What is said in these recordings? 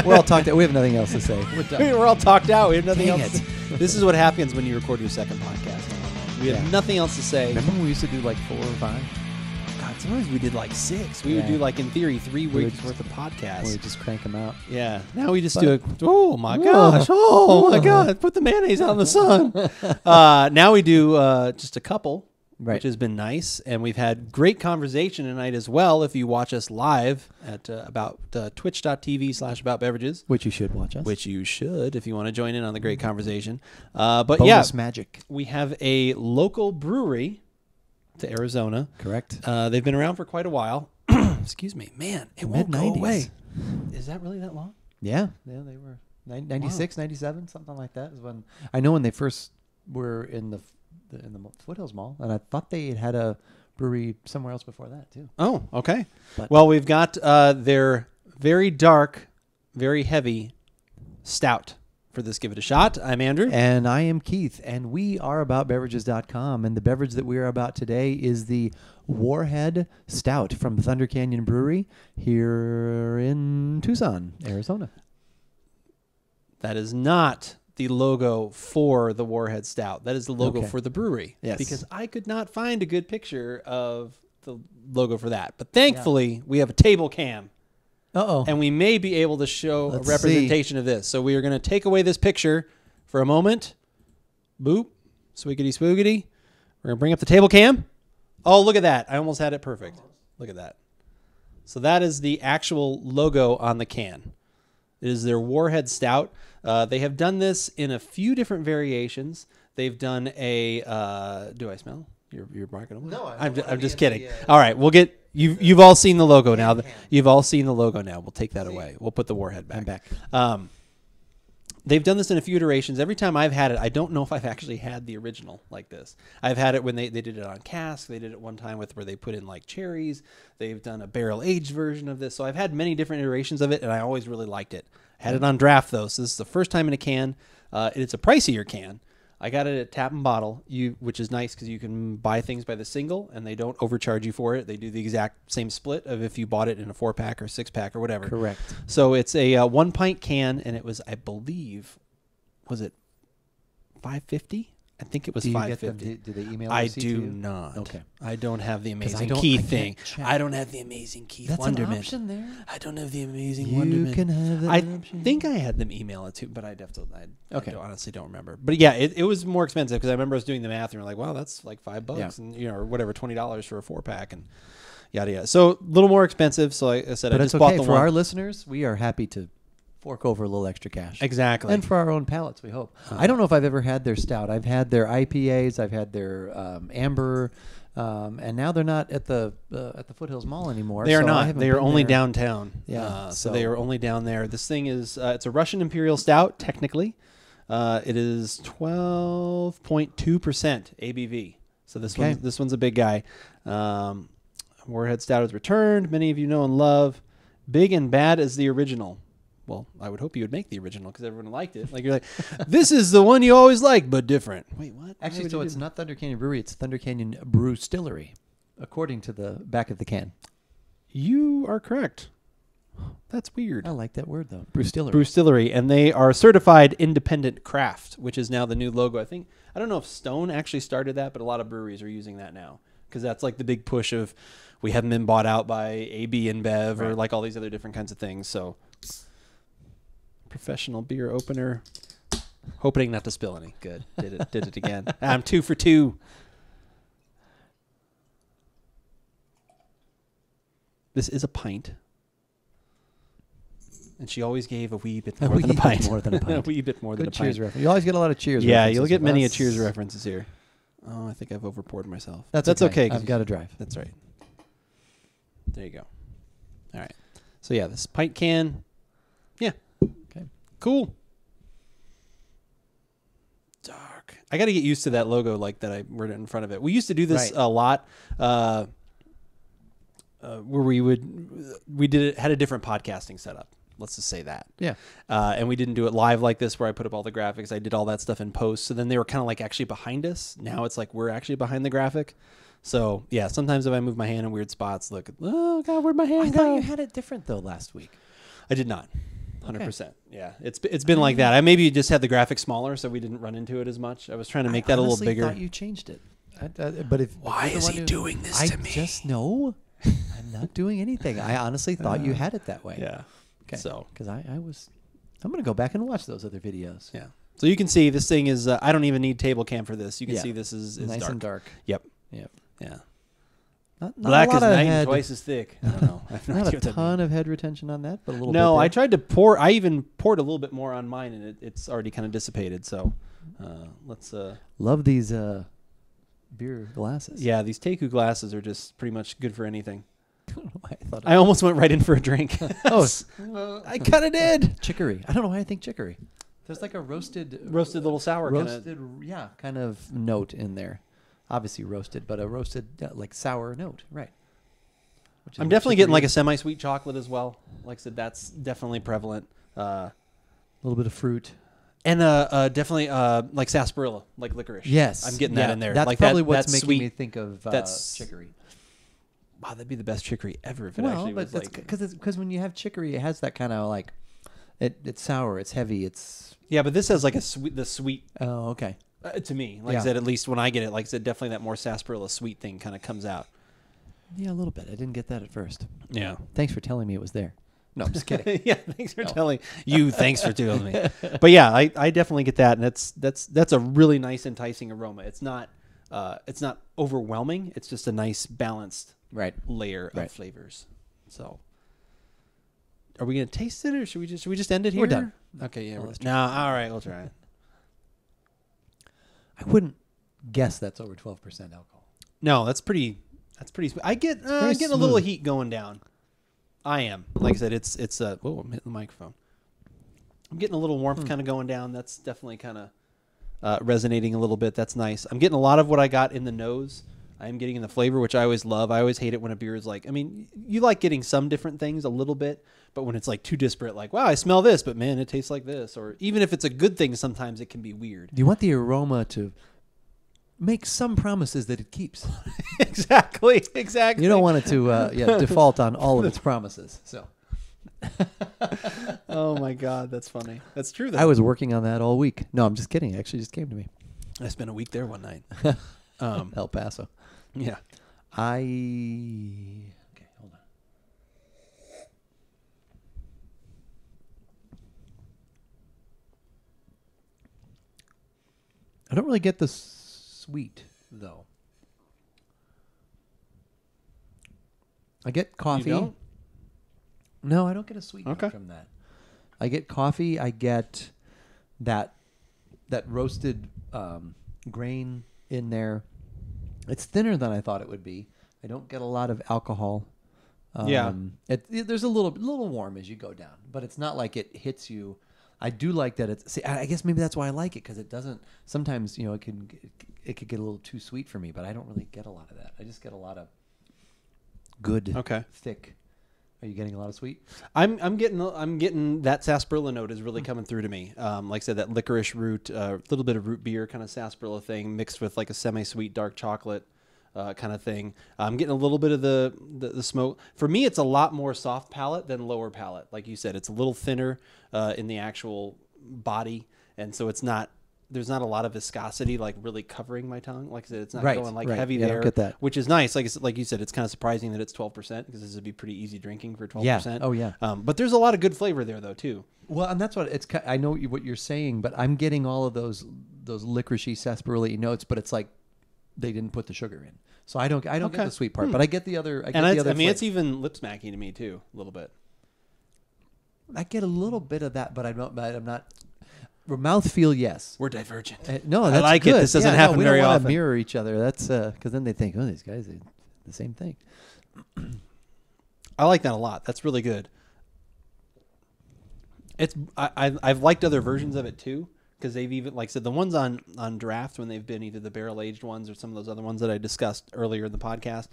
We're all talked out. We have nothing else to say. We're done. We're all talked out. We have nothing Dang else. it. This is what happens when you record your second podcast. We have nothing else to say. Remember when we used to do like 4 or 5? God, sometimes we did like 6. We would do like, in theory, 3 weeks worth of podcasts. We would just crank them out. Yeah. Now we just do it. Oh, my gosh. Oh, my God. Put the mayonnaise out in the sun. Now we do just a couple. Right. Which has been nice, and we've had great conversation tonight as well. If you watch us live at twitch.tv/AboutBeverages, Which you should watch us. which you should if you want to join in on the great conversation. But Bonus magic. we have a local brewery to Arizona. Correct. They've been around for quite a while. Excuse me, man, it won't go Mid-90s. away. Is that really that long? Yeah. Yeah, they were 96, 97, something like that is when I know when they first were in the Foothills Mall, and I thought they had a brewery somewhere else before that too. Oh, okay. But Well, we've got their very dark, very heavy stout for this. Give it a shot. I'm Andrew. And I am Keith, and we are AboutBeverages.com, and the beverage that we are about today is the Warhead Stout from Thunder Canyon Brewery here in Tucson, Arizona. That is not the logo for the Warhead Stout. That is the logo Okay. for the brewery. Yes. Because I could not find a good picture of the logo for that. But thankfully, we have a table cam, Uh-oh. and we may be able to show Let's a representation of this. So we are going to take away this picture for a moment. Boop. Swiggity spoogity. We're going to bring up the table cam. Oh, look at that. I almost had it perfect. Look at that. So that is the actual logo on the can. It is their Warhead Stout. They have done this in a few different variations. They've done a. Do I smell? You're marking them? No, I'm just kidding. All right, we'll get. You've all seen the logo now. You've all seen the logo now. We'll take that away. We'll put the Warhead back. I'm back. They've done this in a few iterations. Every time I've had it, I don't know if I've actually had the original like this. I've had it when they did it on cask. They did it one time with where they put in like cherries. They've done a barrel-aged version of this. So I've had many different iterations of it, and I always really liked it. I had it on draft, though, so this is the first time in a can. It's a pricier can. I got it at Tap and Bottle, which is nice because you can buy things by the single, and they don't overcharge you for it. They do the exact same split of if you bought it in a 4-pack or 6-pack or whatever. Correct. So it's a 1-pint can, and it was, I believe, was it $5.50? I think it was $5.50. Do they email I receipt to do you? not. Okay. I don't have the amazing I Keith can't thing. check. I don't have the amazing Keith That's Wonderment. an option there. I don't have the amazing You Wonderment. can have that I option. think I had them email it too, but I'd have to. Okay. Honestly don't remember. But yeah, it was more expensive because I remember I was doing the math and we're like, wow, that's like $5, Yeah. and or whatever, $20 for a 4-pack and yada yada. So a little more expensive. So I said, But I it's just bought okay. the For one. our listeners, we are happy to fork over a little extra cash. Exactly. And for our own palates, we hope. I don't know if I've ever had their stout. I've had their IPAs. I've had their amber. And now they're not at the Foothills Mall anymore. They are so I not. haven't They are been only there. downtown. Yeah, So so- they are only down there. This thing is, it's a Russian Imperial Stout, technically. It is 12.2% ABV. So this one's a big guy. Warhead Stout is returned. Many of you know and love. Big and bad as the original. Well, I would hope you would make the original because everyone liked it. Like you're like, this is the one you always like, but different. Wait, what? Why Actually, would so you it's do not Thunder Canyon Brewery. It's Thunder Canyon Brewstillery, according to the back of the can. that? You are correct. That's weird. I like that word, though. Brewstillery. Brewstillery, and they are certified independent craft, which is now the new logo. I don't know if Stone actually started that, but a lot of breweries are using that now because that's like the big push of we haven't been bought out by AB InBev or like all these other different kinds of things. So professional beer opener, hoping not to spill any. Good, did it again. I'm 2 for 2. This is a pint. And she always gave a wee bit more than a pint. More than a pint. A wee bit more than a Good Cheers pint. reference. You always get a lot of Cheers Yeah, references you'll get with many a us. Cheers references here. Oh, I think I've overpoured myself. That's okay. I've got to drive. That's right. There you go. All right. So yeah, this pint can. Yeah. Okay. Cool. Dark. I got to get used to that logo like that I wrote in front of it. We used to do this Right. a lot. Where we did it, had a different podcasting setup. Let's just say that. Yeah. And we didn't do it live like this where I put up all the graphics. I did all that stuff in post. So then they were kind of like actually behind us. Now it's like we're actually behind the graphic. So yeah, sometimes if I move my hand in weird spots, look, oh God, where'd my hand I go? thought you had it different, though, last week. I did not. 100%. Yeah, it's been like that. I maybe just had the graphic smaller, so we didn't run into it as much. I was trying to make that a little bigger. I thought you changed it. But why is he doing this to me? I just know I'm not doing anything. I honestly thought you had it that way. Yeah. Okay. So because I'm going to go back and watch those other videos. Yeah. So you can see this thing is. I don't even need table cam for this. You can see this is nice dark. and dark. Yep. Yep. Yeah. Not Black a lot as of night head, and twice as thick. I don't know. I have no not idea a what that ton of head retention on that, but a little bit. No, there. I tried to pour. I even poured a little bit more on mine, and it's already kind of dissipated. So let's. Love these beer glasses. Yeah, these Teku glasses are just pretty much good for anything. I don't know why I thought. I almost went right in for a drink. I kind of did. Chicory. I don't know why I think chicory. There's like a roasted little sour. Kind of note in there. Obviously roasted, but a roasted like sour note, right? I'm definitely getting like a semi-sweet chocolate as well. Like I said, that's definitely prevalent. A little bit of fruit. And definitely like sarsaparilla, like licorice. Yes. I'm getting that in there. That's like probably that's what's making sweet. me think of chicory. Wow, that'd be the best chicory ever if it actually was like... Because when you have chicory, it has that kind of like... It's sour, it's heavy, it's... Yeah, but this has like the sweet... Oh, okay. To me. Like I said, at least when I get it, like I said, definitely that more sarsaparilla sweet thing kind of comes out. Yeah, a little bit. I didn't get that at first. Yeah. Thanks for telling me it was there. No, I'm just kidding. Yeah, thanks for telling you. Thanks for telling me. But yeah, I definitely get that, and that's a really nice, enticing aroma. It's not overwhelming. It's just a nice, balanced layer of flavors. So, are we gonna taste it, or should we just end it here? We're done. Okay, yeah. No, all right, we'll try it. I wouldn't guess that's over 12% alcohol. No, that's pretty. I get getting a little heat going down. I am. Like I said, it's whoa, I'm hitting the microphone. I'm getting a little warmth kind of going down. That's definitely kind of resonating a little bit. That's nice. I'm getting a lot of what I got in the nose. I am getting in the flavor, which I always love. I always hate it when a beer is like, I mean, you like getting some different things a little bit, but when it's like too disparate, like, wow, I smell this, but man, it tastes like this. Or even if it's a good thing, sometimes it can be weird. You want the aroma to make some promises that it keeps. Exactly. You don't want it to default on all of its promises. So. Oh my God, that's funny. That's true though. I was working on that all week. No, I'm just kidding. It actually just came to me. I spent a week there one night. El Paso. Yeah. Okay, hold on. I don't really get the sweet, though. I get coffee. You don't? No, I don't get a sweet note from that. I get coffee. I get that roasted grain in there. It's thinner than I thought it would be. I don't get a lot of alcohol. There's a little warm as you go down, but it's not like it hits you. I do like that it's. See, I guess maybe that's why I like it, because it doesn't. Sometimes it could get a little too sweet for me, but I don't really get a lot of that. I just get a lot of good, thick. Are you getting a lot of sweet? I'm getting that sarsaparilla note is really coming through to me. Like I said, that licorice root, a little bit of root beer kind of sarsaparilla thing mixed with like a semi-sweet dark chocolate kind of thing. I'm getting a little bit of the smoke. For me, it's a lot more soft palate than lower palate. Like you said, it's a little thinner in the actual body, and so there's not a lot of viscosity like really covering my tongue. Like I said, it's not going like heavy there, I don't get that. which is nice. Like you said, it's kind of surprising that it's 12%, because this would be pretty easy drinking for 12%. Yeah. Oh yeah. But there's a lot of good flavor there though too. Well, and that's what it's. I know what you're saying, but I'm getting all of those licoricey, sarsaparilla notes, but it's like they didn't put the sugar in, so I don't get the sweet part, but I get the other. It's even lip smacking to me too, a little bit. I get a little bit of that, but I'm not. Mouthfeel, yes. We're divergent. No, that's I like good. it. This doesn't happen very often. We don't want to mirror each other. That's because then they think, oh, these guys are the same thing. I like that a lot. That's really good. I've liked other versions of it too, because they've even, like I said, the ones on draft, when they've been either the barrel aged ones or some of those other ones that I discussed earlier in the podcast.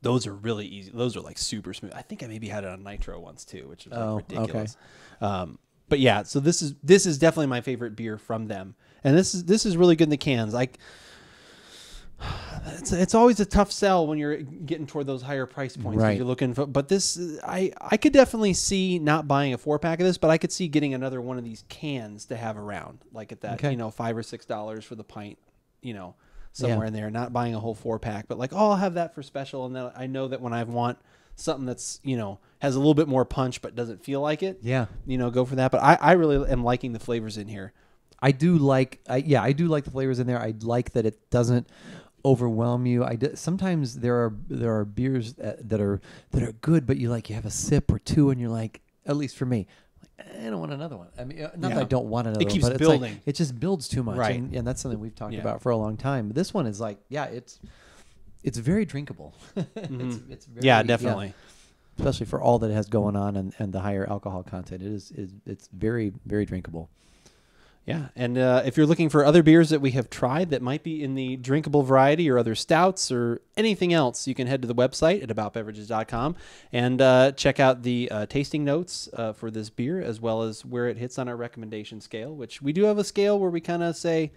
Those are really easy. Those are like super smooth. I think I maybe had it on nitro once too, which is like ridiculous. Okay. But yeah, so this is definitely my favorite beer from them, and this is really good in the cans. It's always a tough sell when you're getting toward those higher price points. Right. You're looking for, but this, I could definitely see not buying a 4-pack of this, but I could see getting another one of these cans to have around, like at that, Okay. $5 or $6 for the pint, somewhere in there. Not buying a whole 4-pack, but like, I'll have that for special, and then I know that when I want something that's has a little bit more punch but doesn't feel like it, go for that. But I really am liking the flavors in here. I do like the flavors in there. I like that it doesn't overwhelm you. Sometimes there are beers that are good, but you have a sip or two and you're like, at least for me, I don't want another one. I mean, not that I don't want another it keeps one, but building. it just builds too much, right? And that's something we've talked about for a long time. But this one is it's very drinkable. Mm-hmm. it's very, definitely. Especially for all that it has going on and the higher alcohol content, it's very, very drinkable. Yeah, and if you're looking for other beers that we have tried that might be in the drinkable variety or other stouts or anything else, you can head to the website at AboutBeverages.com and check out the tasting notes for this beer, as well as where it hits on our recommendation scale, which we do have a scale where we kind of say,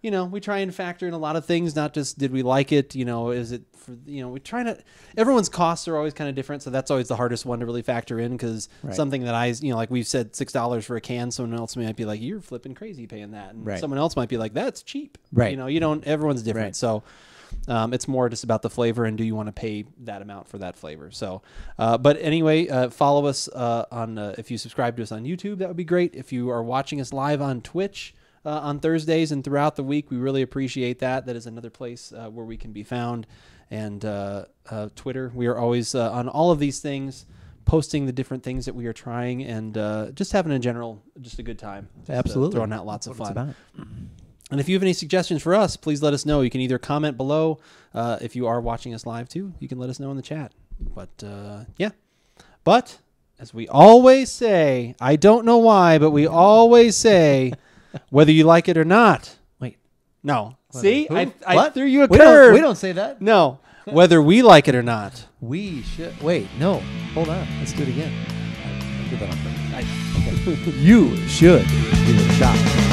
we try and factor in a lot of things, not just did we like it, is it for, we try to, everyone's costs are always kind of different. So that's always the hardest one to really factor in, because something that like we've said $6 for a can, someone else might be like, you're flipping crazy paying that. And someone else might be like, that's cheap. Right. Everyone's different. So it's more just about the flavor and do you want to pay that amount for that flavor. So, but anyway, follow us on, if you subscribe to us on YouTube, that would be great. If you are watching us live on Twitch, on Thursdays and throughout the week, we really appreciate that. That is another place where we can be found. And Twitter, we are always on all of these things, posting the different things that we are trying, and just having a good time. Absolutely. Throwing out lots of fun. And if you have any suggestions for us, please let us know. You can either comment below. If you are watching us live too, you can let us know in the chat. But but as we always say, I don't know why, but we always say, whether you like it or not. Wait. No. Whether See? who? I threw you a curve. We don't say that. No. Whether we like it or not. We should. Wait, no. Hold on. Let's do it again. I did that on purpose. Okay. You should give it a shot.